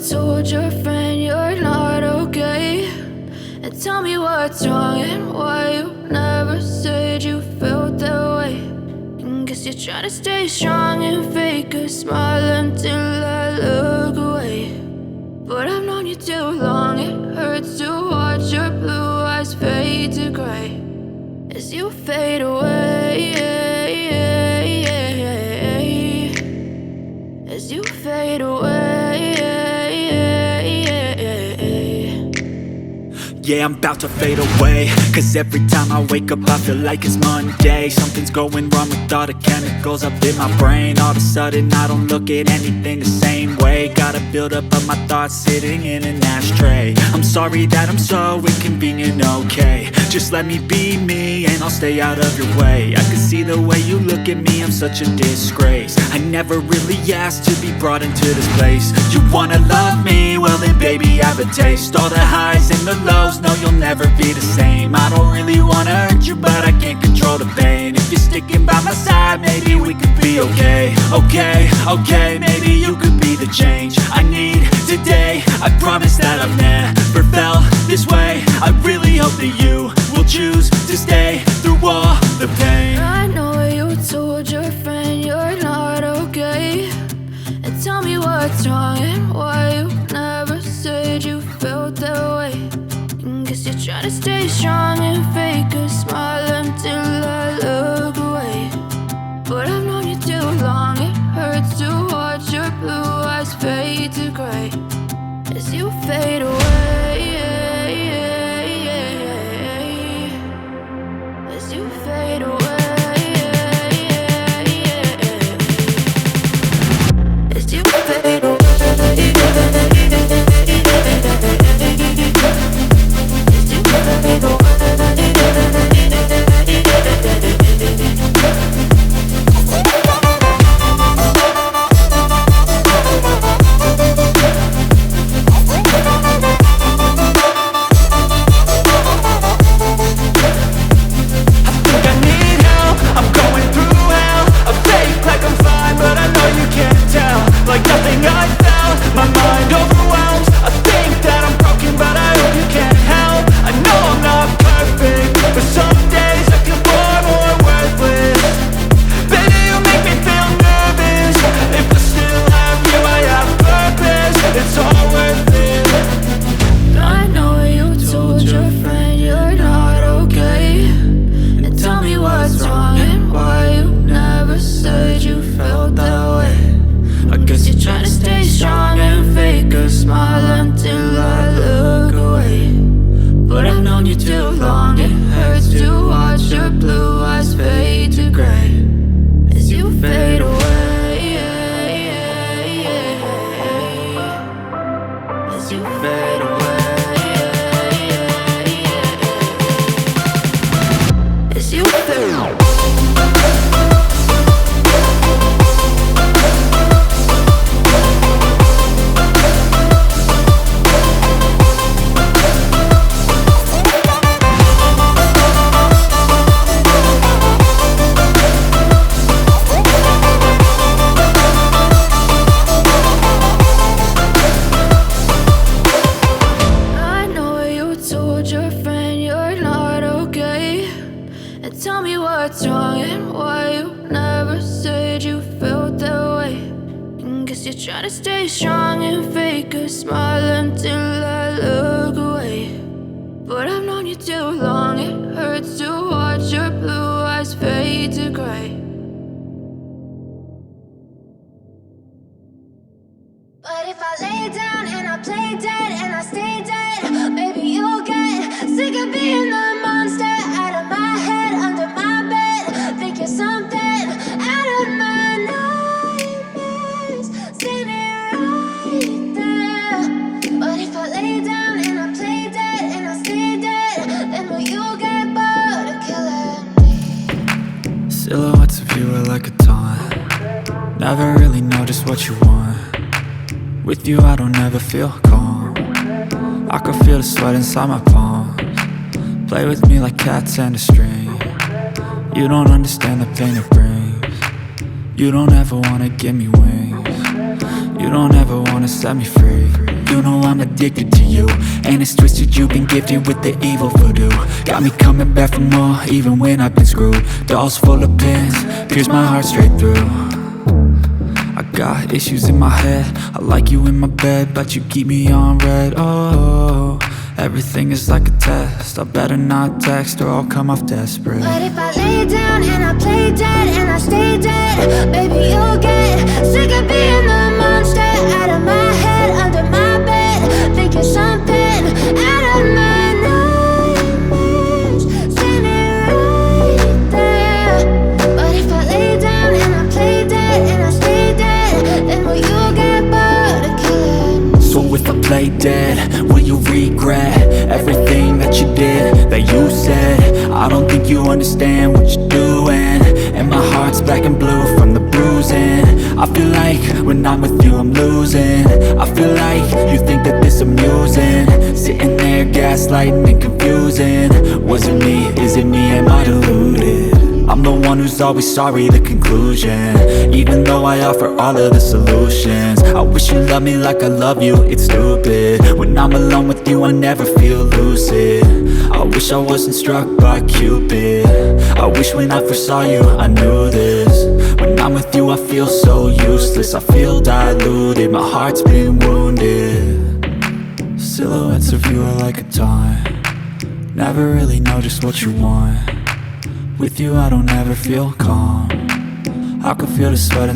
told your friend you're not okay, and tell me what's wrong and why you never said you felt that way. And guess you're trying to stay strong and fake a smile until I look away. But I've known you too long, it hurts to watch your blue eyes fade to gray as you fade away, as you fade away. Yeah, I'm about to fade away, cause every time I wake up I feel like it's Monday. Something's going wrong with all the chemicals up in my brain. All of a sudden I don't look at anything the same way. Gotta build up of my thoughts sitting in an ashtray. I'm sorry that I'm so inconvenient, okay. Just let me be me and I'll stay out of your way. I can see the way you look at me, I'm such a disgrace. I never really asked to be brought into this place. You wanna love me? Well then baby I have a taste. All the highs and the lows, no you'll never be the same. I don't really wanna hurt you but I can't control the pain. If you're sticking by my side maybe we could be okay. Okay, maybe you could be the change I need today. I promise that I've never felt this way. I really hope that you will choose to stay through all the pain. I know you told your friend you're not okay, and tell me what's wrong and why you never said you felt that way. And guess you're trying to stay strong and fake a smile until I look away. But I've known you too long, it hurts to watch your blue eyes fade to gray as you fade away, as you fade away, as you fade away. Silhouettes of you are like a taunt. Never really know just what you want. With you I don't ever feel calm. I can feel the sweat inside my palms. Play with me like cats and a string. You don't understand the pain it brings. You don't ever wanna give me wings. You don't ever wanna set me free. You know I'm addicted to you, and it's twisted, you've been gifted with the evil voodoo. Got me coming back for more, even when I've been screwed. Dolls full of pins, pierce my heart straight through. I got issues in my head, I like you in my bed, but you keep me on red. Oh, everything is like a test, I better not text or I'll come off desperate. But if I lay down and I play dead and I stay dead, baby you'll get sick of being the monster out of my head, under my bed, thinking something out of my nightmares, standing right there. But if I lay down and I play dead and I stay dead, then will you get bored of killing? So if I play dead, will you regret everything that you did, that you said? I don't think you understand what you're doing, and my heart's black and blue from the bruising. I feel like when I'm with you I'm losing. I feel like you think that this amusing, sitting there gaslighting and confusing. Was it me? Is it me? Am I deluded? I'm the one who's always sorry, the conclusion, even though I offer all of the solutions. I wish you loved me like I love you, it's stupid. When I'm alone with you I never feel lucid. I wish I wasn't struck by Cupid. I wish when I first saw you I knew this. When I'm with you I feel so useless, I feel diluted, my heart's been wounded. Silhouettes of you are like a taunt, never really know just what you want. With you I don't ever feel calm, I can feel the sweat